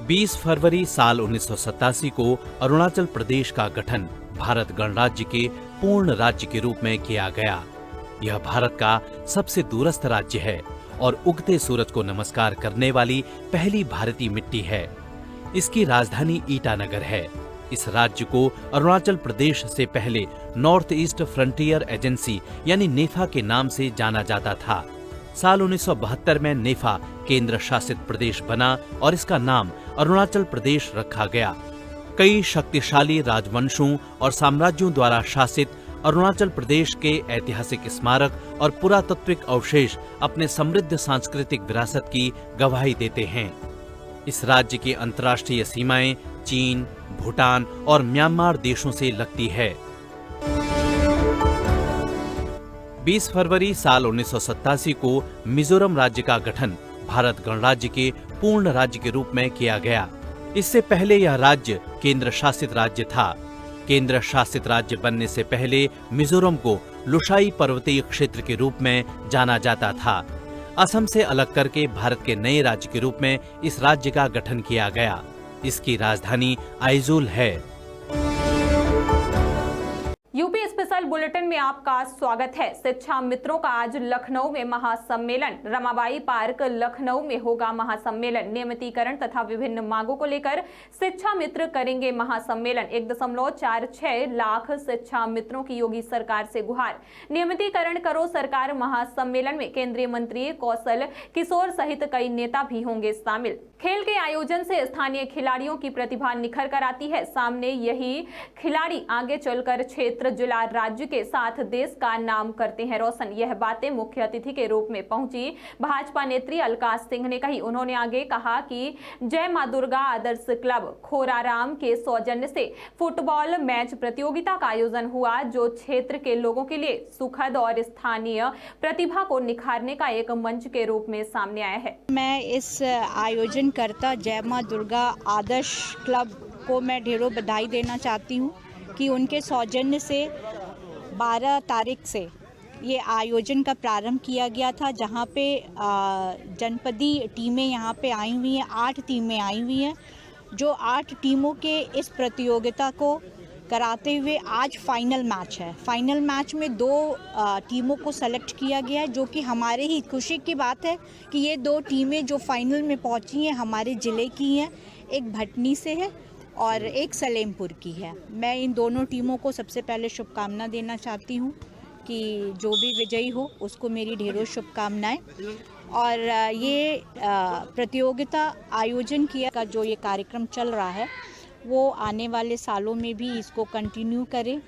20 फरवरी साल 1987 को अरुणाचल प्रदेश का गठन भारत गणराज्य के पूर्ण राज्य के रूप में किया गया। यह भारत का सबसे दूरस्थ राज्य है और उगते सूरज को नमस्कार करने वाली पहली भारतीय मिट्टी है। इसकी राजधानी ईटानगर है। इस राज्य को अरुणाचल प्रदेश से पहले नॉर्थ ईस्ट फ्रंटियर एजेंसी यानी नेफा के नाम से जाना जाता था। साल 1972 में नेफा केंद्र शासित प्रदेश बना और इसका नाम अरुणाचल प्रदेश रखा गया। कई शक्तिशाली राजवंशों और साम्राज्यों द्वारा शासित अरुणाचल प्रदेश के ऐतिहासिक स्मारक और पुरातात्विक अवशेष अपने समृद्ध सांस्कृतिक विरासत की गवाही देते हैं। इस राज्य की अंतर्राष्ट्रीय सीमाएं चीन, भूटान और म्यांमार देशों से लगती है। 20 फरवरी साल 1987 को मिजोरम राज्य का गठन भारत गणराज्य के पूर्ण राज्य के रूप में किया गया। इससे पहले यह राज्य केंद्र शासित राज्य था। केंद्र शासित राज्य बनने से पहले मिजोरम को लुशाई पर्वतीय क्षेत्र के रूप में जाना जाता था। असम से अलग करके भारत के नए राज्य के रूप में इस राज्य का गठन किया गया। इसकी राजधानी आइजोल है। यूपी स्पेशल बुलेटिन में आपका स्वागत है। शिक्षा मित्रों का आज लखनऊ में महासम्मेलन। रमाबाई पार्क लखनऊ में होगा महासम्मेलन। नियमितीकरण तथा विभिन्न मांगों को लेकर शिक्षा मित्र करेंगे महासम्मेलन। 1.46 लाख शिक्षा मित्रों की योगी सरकार से गुहार। नियमितीकरण करो सरकार। महासम्मेलन में केंद्रीय मंत्री कौशल किशोर सहित कई नेता भी होंगे शामिल। खेल के आयोजन से स्थानीय खिलाड़ियों की प्रतिभा निखर कर आती है सामने। यही खिलाड़ी आगे चलकर क्षेत्र, जिला, राज्य के साथ देश का नाम करते हैं रोशन। यह बातें मुख्य अतिथि के रूप में पहुंची भाजपा नेत्री अलकाश सिंह ने कही। उन्होंने आगे कहा कि जय मां दुर्गा आदर्श क्लब खोराराम के सौजन्य से फुटबॉल मैच प्रतियोगिता का आयोजन हुआ, जो क्षेत्र के लोगों के लिए सुखद और स्थानीय प्रतिभा को निखारने का एक मंच के रूप में सामने आया है। मैं इस आयोजन करता जय मां दुर्गा आदर्श क्लब को मैं ढेरों बधाई देना चाहती हूँ कि उनके सौजन्य से 12 तारीख से ये आयोजन का प्रारंभ किया गया था, जहाँ पे जनपदी टीमें यहाँ पे आई हुई हैं। 8 टीमें आई हुई हैं, जो 8 टीमों के इस प्रतियोगिता को कराते हुए आज फाइनल मैच है। फाइनल मैच में 2 टीमों को सेलेक्ट किया गया है, जो कि हमारे ही खुशी की बात है कि ये 2 टीमें जो फाइनल में पहुंची हैं हमारे ज़िले की हैं। एक भटनी से है और एक सलेमपुर की है। मैं इन दोनों टीमों को सबसे पहले शुभकामना देना चाहती हूँ कि जो भी विजयी हो उसको मेरी ढेरों शुभकामनाएं। और ये प्रतियोगिता आयोजन किया का जो ये कार्यक्रम चल रहा है वो आने वाले सालों में भी इसको कंटिन्यू करें,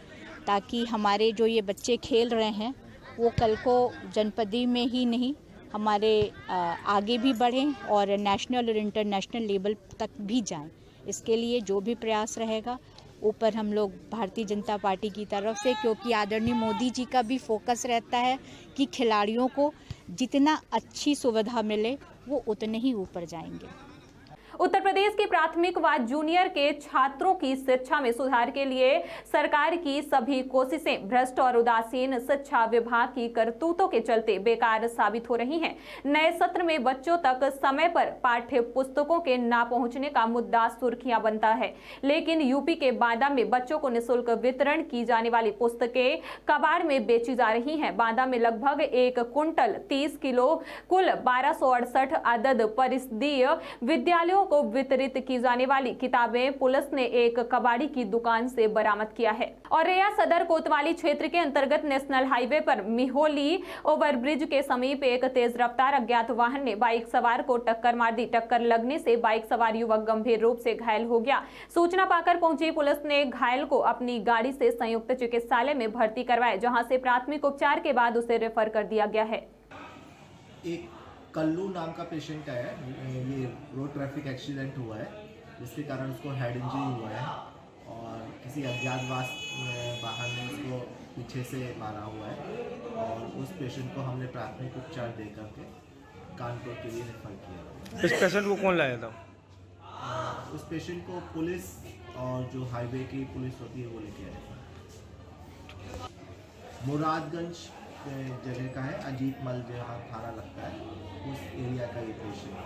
ताकि हमारे जो ये बच्चे खेल रहे हैं वो कल को जनपदी में ही नहीं हमारे आगे भी बढ़ें और नेशनल और इंटरनेशनल लेवल तक भी जाएं। इसके लिए जो भी प्रयास रहेगा ऊपर हम लोग भारतीय जनता पार्टी की तरफ से, क्योंकि आदरणीय मोदी जी का भी फोकस रहता है कि खिलाड़ियों को जितना अच्छी सुविधा मिले वो उतने ही ऊपर जाएंगे। उत्तर प्रदेश की प्राथमिक व जूनियर के छात्रों की शिक्षा में सुधार के लिए सरकार की सभी कोशिशें भ्रष्ट और उदासीन शिक्षा विभाग की करतूतों के चलते बेकार साबित हो रही हैं। नए सत्र में बच्चों तक समय पर पाठ्य पुस्तकों के ना पहुंचने का मुद्दा सुर्खियां बनता है, लेकिन यूपी के बांदा में बच्चों को निःशुल्क वितरण की जाने वाली पुस्तकें कबाड़ में बेची जा रही हैं। बांदा में लगभग 1 कुंटल 30 किलो कुल 1268 अदद परिषदीय विद्यालयों को वितरित की जाने वाली किताबें पुलिस ने एक कबाड़ी की दुकान से बरामद किया है। और रेया सदर कोतवाली क्षेत्र के अंतर्गत नेशनल हाईवे पर मिहोली ओवरब्रिज के समीप एक तेज रफ्तार अज्ञात वाहन ने बाइक सवार को टक्कर मार दी। टक्कर लगने से बाइक सवार युवक गंभीर रूप से घायल हो गया। सूचना पाकर पहुंची पुलिस ने घायल को अपनी गाड़ी से संयुक्त चिकित्सालय में भर्ती करवाया, जहां से प्राथमिक उपचार के बाद उसे रेफर कर दिया गया है। एक कल्लू नाम का पेशेंट है, ये रोड ट्रैफिक एक्सीडेंट हुआ है जिसके कारण उसको हेड इंजरी हुआ है और किसी अज्ञात वाहन ने उसको पीछे से मारा हुआ है और उस पेशेंट को हमने प्राथमिक उपचार दे करके कानपुर के लिए रेफर किया। इस पेशेंट को कौन लाया था? उस पेशेंट को पुलिस और जो हाईवे की पुलिस होती है वो लेके आए थे। मुरादगंज जगह का है, अजीत मल जहाँ थाना लगता है उस एरिया का ये पेशेंट।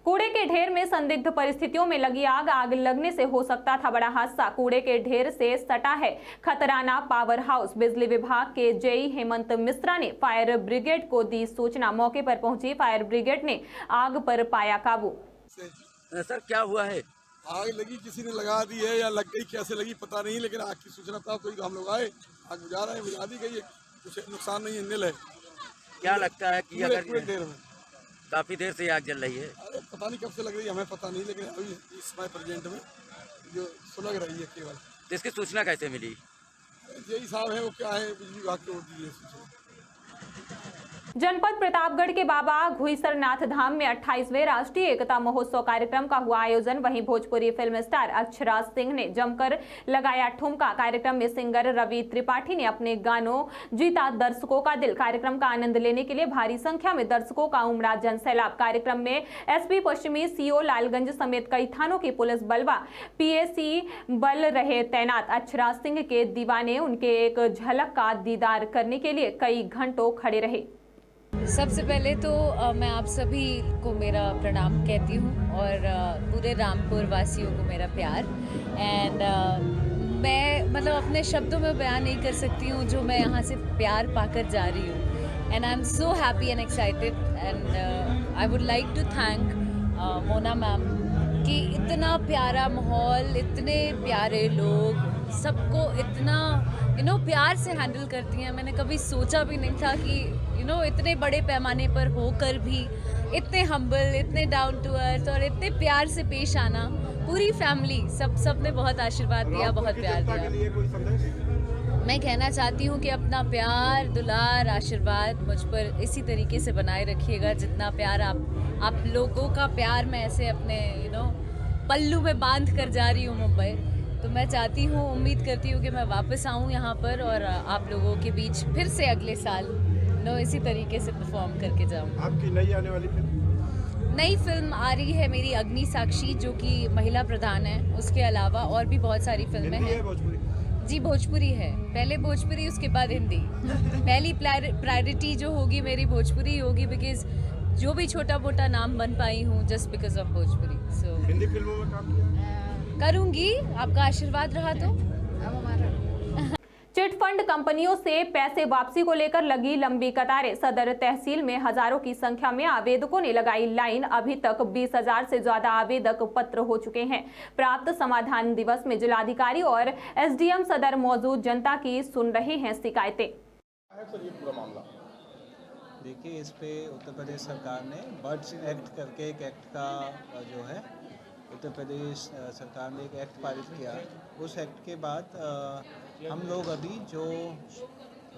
कूड़े के ढेर में संदिग्ध परिस्थितियों में लगी आग लगने से हो सकता था बड़ा हादसा। कूड़े के ढेर से सटा है खतराना पावर हाउस। बिजली विभाग के जेई हेमंत मिश्रा ने फायर ब्रिगेड को दी सूचना। मौके पर पहुंची फायर ब्रिगेड ने आग पर पाया काबू। सर क्या हुआ है? आग लगी, किसी ने लगा दी है या लग गई, कैसे लगी पता नहीं, लेकिन आग की सूचना प्राप्त हुई तो हम लोग आए, आग बुझा रहे हैं, बुझा दी गई है, कुछ नुकसान नहीं है, नील है। क्या लगता है कि अगर पूरे देर में काफी देर से आग जल रही है? अरे पता नहीं कब से लग रही है, हमें पता नहीं, लेकिन अभी इस समय प्रेजेंट में जो सुलग रही है केवल। तो इसकी सूचना कैसे मिली? यही साहब है वो क्या है, बिजली विभाग को दी है सूचना। जनपद प्रतापगढ़ के बाबा घुईसरनाथ धाम में 28वें राष्ट्रीय एकता महोत्सव कार्यक्रम का हुआ आयोजन। वहीं भोजपुरी फिल्म स्टार अक्षरा सिंह ने जमकर लगाया ठुमका। कार्यक्रम में सिंगर रवि त्रिपाठी ने अपने गानों जीता दर्शकों का दिल। कार्यक्रम का आनंद लेने के लिए भारी संख्या में दर्शकों का उमड़ा जनसैलाब। कार्यक्रम में एसपी पश्चिमी सीओ लालगंज समेत कई थानों की पुलिस बल व पीएसी बल रहे तैनात। अक्षरा सिंह के दीवाने उनके एक झलक का दीदार करने के लिए कई घंटों खड़े रहे। सबसे पहले तो मैं आप सभी को मेरा प्रणाम कहती हूँ और पूरे रामपुर वासियों को मेरा प्यार। एंड मैं मतलब अपने शब्दों में बयान नहीं कर सकती हूँ जो मैं यहाँ से प्यार पाकर जा रही हूँ। And I am so happy and excited and I would like to thank Mona ma'am कि इतना प्यारा माहौल, इतने प्यारे लोग, सबको इतना प्यार से हैंडल करती हैं। मैंने कभी सोचा भी नहीं था कि इतने बड़े पैमाने पर होकर भी इतने हम्बल, इतने डाउन टू अर्थ और इतने प्यार से पेश आना। पूरी फैमिली सब ने बहुत आशीर्वाद दिया, बहुत प्यार दिया। मैं कहना चाहती हूँ कि अपना प्यार, दुलार, आशीर्वाद मुझ पर इसी तरीके से बनाए रखिएगा। जितना प्यार आप लोगों का प्यार मैं ऐसे अपने पल्लू में बांध कर जा रही हूँ मुंबई। तो मैं चाहती हूँ, उम्मीद करती हूँ कि मैं वापस आऊँ यहाँ पर और आप लोगों के बीच फिर से अगले साल इसी तरीके से परफॉर्म करके जाऊँ। आपकी नई आने वाली नई फिल्म आ रही है मेरी अग्नि साक्षी, जो कि महिला प्रधान है। उसके अलावा और भी बहुत सारी फिल्में हैं। जी भोजपुरी है, पहले भोजपुरी उसके बाद हिंदी। पहली प्रायोरिटी जो होगी मेरी भोजपुरी होगी, बिकॉज जो भी छोटा मोटा नाम बन पाई हूँ जस्ट बिकॉज ऑफ भोजपुरी। सो हिंदी फिल्मों में काम किया करूँगी, आपका आशीर्वाद रहा तो। चिटफंड कंपनियों से पैसे वापसी को लेकर लगी लंबी कतारें। सदर तहसील में हजारों की संख्या में आवेदकों ने लगाई लाइन। अभी तक 20,000 से ज्यादा आवेदक पत्र हो चुके हैं। प्राप्त समाधान दिवस में जिलाधिकारी और एसडीएम सदर मौजूद जनता की सुन रहे हैं शिकायतें। देखिए, इस पे उत्तर प्रदेश सरकार ने बर्ड्स एक्ट करके एक एक्ट का जो है उत्तर प्रदेश सरकार ने एक एक्ट पारित किया। उस एक्ट के बाद हम लोग अभी जो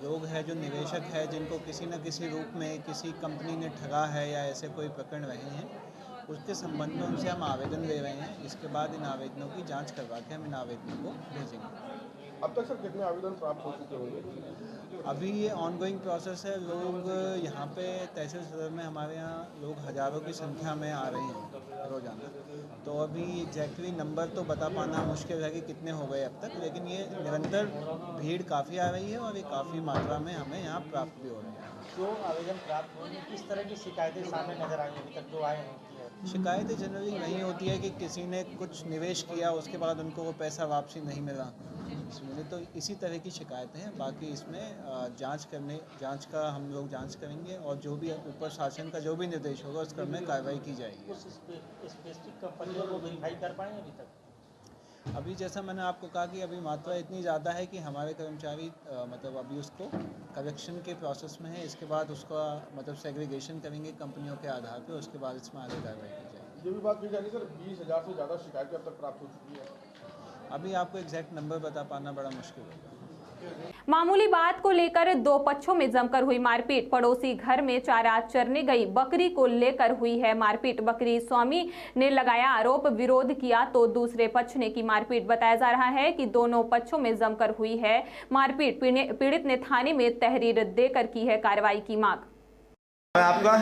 लोग हैं, जो निवेशक है, जिनको किसी न किसी रूप में किसी कंपनी ने ठगा है या ऐसे कोई प्रकरण रहे हैं, उसके संबंध में उनसे हम आवेदन ले रहे हैं। इसके बाद इन आवेदनों की जांच करवा के हम इन आवेदनों को भेजेंगे। अब तक सर कितने आवेदन प्राप्त हो चुके होंगे? अभी ये ऑनगोइंग प्रोसेस है। लोग यहाँ पे तहसील सदर में हमारे यहाँ लोग हज़ारों की संख्या में आ रहे हैं रोज़ाना। तो अभी एग्जैक्टली नंबर तो बता पाना मुश्किल है कि कितने हो गए अब तक, लेकिन ये निरंतर भीड़ काफ़ी आ रही है और ये काफ़ी मात्रा में हमें यहाँ प्राप्त भी हो रहे हैं। जो आवेदन प्राप्त होंगे, किस तरह की शिकायतें सामने नजर आई अभी तक जो आए हैं? शिकायतें जनरली यही होती है कि किसी ने कुछ निवेश किया, उसके बाद उनको वो पैसा वापसी नहीं मिला। इसमें तो इसी तरह की शिकायतें हैं। बाकी इसमें जांच का हम लोग जांच करेंगे और जो भी ऊपर शासन का जो भी निर्देश होगा उस क्रम में कार्रवाई की जाएगी। उस स्पेसिफिक कंपनियों को वेरीफाई कर पाएंगे अभी तक? अभी जैसा मैंने आपको कहा कि अभी मात्रा इतनी ज़्यादा है कि हमारे कर्मचारी मतलब अभी उसको करेक्शन के प्रोसेस में है। इसके बाद उसका मतलब सेग्रीगेशन करेंगे कंपनियों के आधार पर, उसके बाद इसमें आगे कार्रवाई की जाएगी। ये भी बात की जाएगी सर, 20,000 से ज़्यादा शिकायतें अब तक प्राप्त हो चुकी है। अभी आपको एग्जैक्ट नंबर बता पाना बड़ा मुश्किल होगा। मामूली बात को लेकर दो पक्षों में जमकर हुई मारपीट। पड़ोसी घर में चारा चरने गई बकरी को लेकर हुई है मारपीट। बकरी स्वामी ने लगाया आरोप, विरोध किया तो दूसरे पक्ष ने की मारपीट। बताया जा रहा है कि दोनों पक्षों में जमकर हुई है मारपीट। पीड़ित ने थाने में तहरीर देकर की है कार्रवाई की मांग। आपका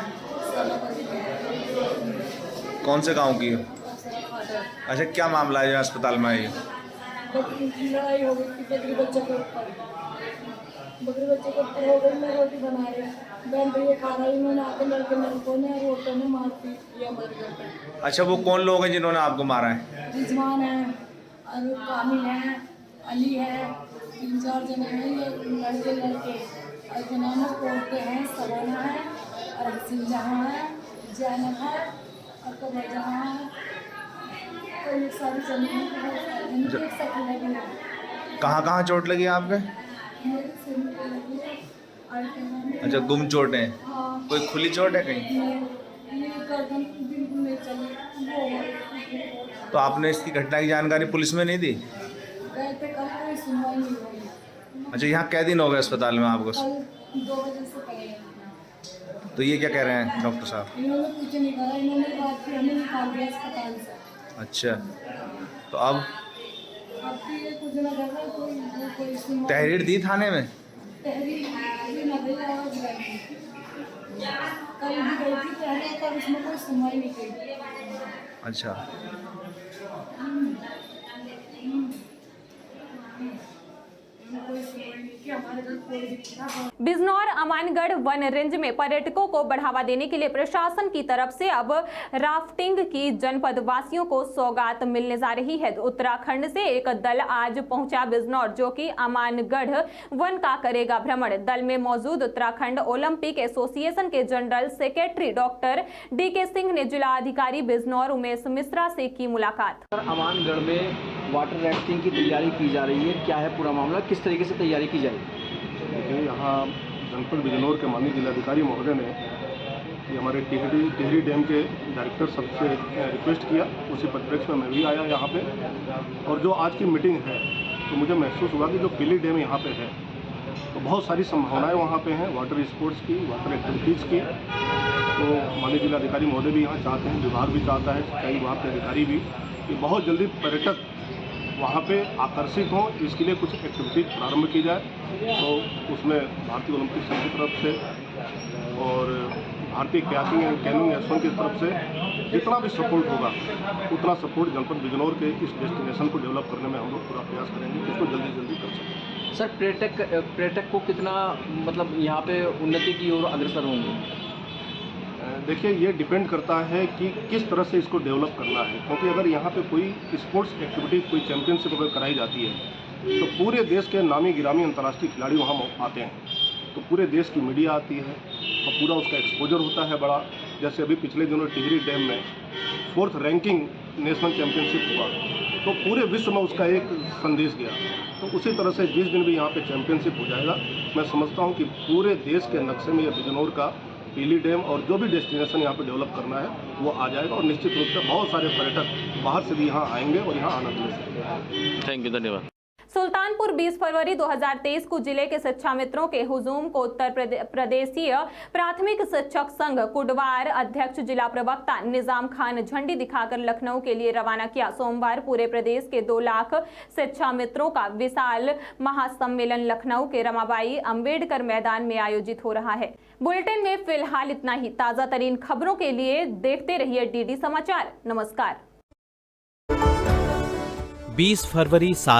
कौन से गांव की? अच्छा, क्या मामला है? अस्पताल में आई? लड़ाई हो गई थी बकरी बच्चे के ऊपर हो गई। मैं रोटी बना रही दंड ये खा रहा है, इन्होंने आके लड़के लड़कों ने रोटों ने मार पीट किया हमारे घर पे। अच्छा, वो कौन लोग हैं जिन्होंने आपको मारा है? रिजवान है, और कामिल है, अली है, 3-4 जने हैं ये लड़के और के नाम कोर्टे हैं, सबाना है और हसीन जहाँ है, जैनब है और कमर जहाँ है, तो ये सारी जमीन एक सकी लगी है। कहाँ चोट लगी है आपके? मेरे सिर में लगी है और के नाम है। अच्छा, गुम चोट है? हाँ, कोई खुली चोट है कहीं? ये गर्दन बिल्कुल नहीं चली वो। तो आपने इसकी घटना की जानकारी पुलिस में नहीं दी? गए थे कल, कोई सुनवाई नहीं हुई। अच्छा, यहाँ कै दिन हो गए अस्पताल में आपको? कल 2 बजे से पहले। तो ये क्या कह रहे हैं डॉक्टर साहब? इन्होंने कुछ नहीं करा, इन्होंने बात की, हमें निकाल दिया अस्पताल से। अच्छा, तो अब अब भी ये कुछ ना कर रहा, कोई सुनवाई। तहरीर दी थाने में? तहरीर अभी ना दी, आवाज गई कल भी गई थी तहरीर, पर उसमें कोई सुनवाई नहीं की। अच्छा, कोई सुनवाई नहीं की, हमारे घर कोई भी था। बिजनौर अमानगढ़ वन रेंज में पर्यटकों को बढ़ावा देने के लिए प्रशासन की तरफ से अब राफ्टिंग की जनपद वासियों को सौगात मिलने जा रही है। उत्तराखंड से एक दल आज पहुंचा बिजनौर, जो कि अमानगढ़ वन का करेगा भ्रमण। दल में मौजूद उत्तराखंड ओलंपिक एसोसिएशन के general secretary doctor DK Singh ने जिला अधिकारी बिजनौर उमेश मिश्रा से की मुलाकात। अमानगढ़ में वाटर राफ्टिंग की तैयारी की जा रही है, क्या है पूरा मामला, किस तरीके से तैयारी की जाएगी? देखिए, यहाँ जनपद बिजनौर के माननीय जिलाधिकारी महोदय ने कि हमारे टिहरी डैम के डायरेक्टर सबसे रिक्वेस्ट किया, उसी परिप्रेक्ष्य में मैं भी आया यहाँ पे। और जो आज की मीटिंग है तो मुझे महसूस हुआ कि जो पिली डैम यहाँ पे है तो बहुत सारी संभावनाएं वहाँ पे हैं वाटर स्पोर्ट्स की, वाटर एक्टिविटीज़ की। तो माननीय जिलाधिकारी महोदय भी यहाँ चाहते हैं, विभाग भी चाहता है, सिंचाई विभाग के अधिकारी भी, कि बहुत जल्दी पर्यटक वहाँ पे आकर्षित हों, इसके लिए कुछ एक्टिविटीज प्रारंभ की जाए। तो उसमें भारतीय ओलंपिक संघ की तरफ से और भारतीय कयाकिंग एंड कैनोइंग एसोसिएशन की तरफ से जितना भी सपोर्ट होगा उतना सपोर्ट जनपद बिजनौर के इस डेस्टिनेशन को डेवलप करने में हम लोग पूरा प्रयास करेंगे, इसको जल्दी कर सकें। सर, पर्यटक को कितना मतलब यहाँ पे उन्नति की ओर अग्रसर होंगे? देखिए, ये डिपेंड करता है कि किस तरह से इसको डेवलप करना है, क्योंकि अगर यहाँ पे कोई स्पोर्ट्स एक्टिविटी, कोई चैंपियनशिप अगर कराई जाती है तो पूरे देश के नामी गिरामी अंतर्राष्ट्रीय खिलाड़ी वहाँ आते हैं, तो पूरे देश की मीडिया आती है और पूरा उसका एक्सपोजर होता है बड़ा। जैसे अभी पिछले दिनों टिहरी डैम में 4th रैंकिंग नेशनल चैंपियनशिप हुआ, तो पूरे विश्व में उसका एक संदेश गया। तो उसी तरह से जिस दिन भी यहाँ पे चैंपियनशिप हो जाएगा, मैं समझता हूँ कि पूरे देश के नक्शे में यह बिजनौर का पीली डैम और जो भी डेस्टिनेशन यहाँ पे डेवलप करना है वो आ जाएगा, और निश्चित रूप से बहुत सारे पर्यटक बाहर से भी यहाँ आएंगे और यहाँ आनंद ले सकेंगे। थैंक यू, धन्यवाद। सुल्तानपुर 20 फरवरी 2023 को जिले के शिक्षा मित्रों के हुजूम को उत्तर प्रदेशीय प्राथमिक शिक्षक संघ कुडवार अध्यक्ष जिला प्रवक्ता निजाम खान झंडी दिखाकर लखनऊ के लिए रवाना किया। सोमवार पूरे प्रदेश के 2 लाख शिक्षा मित्रों का विशाल महासम्मेलन लखनऊ के रमाबाई अंबेडकर मैदान में आयोजित हो रहा है। बुलेटिन में फिलहाल इतना ही। ताजा तरीन खबरों के लिए देखते रहिए DD समाचार। नमस्कार। 20 फरवरी साल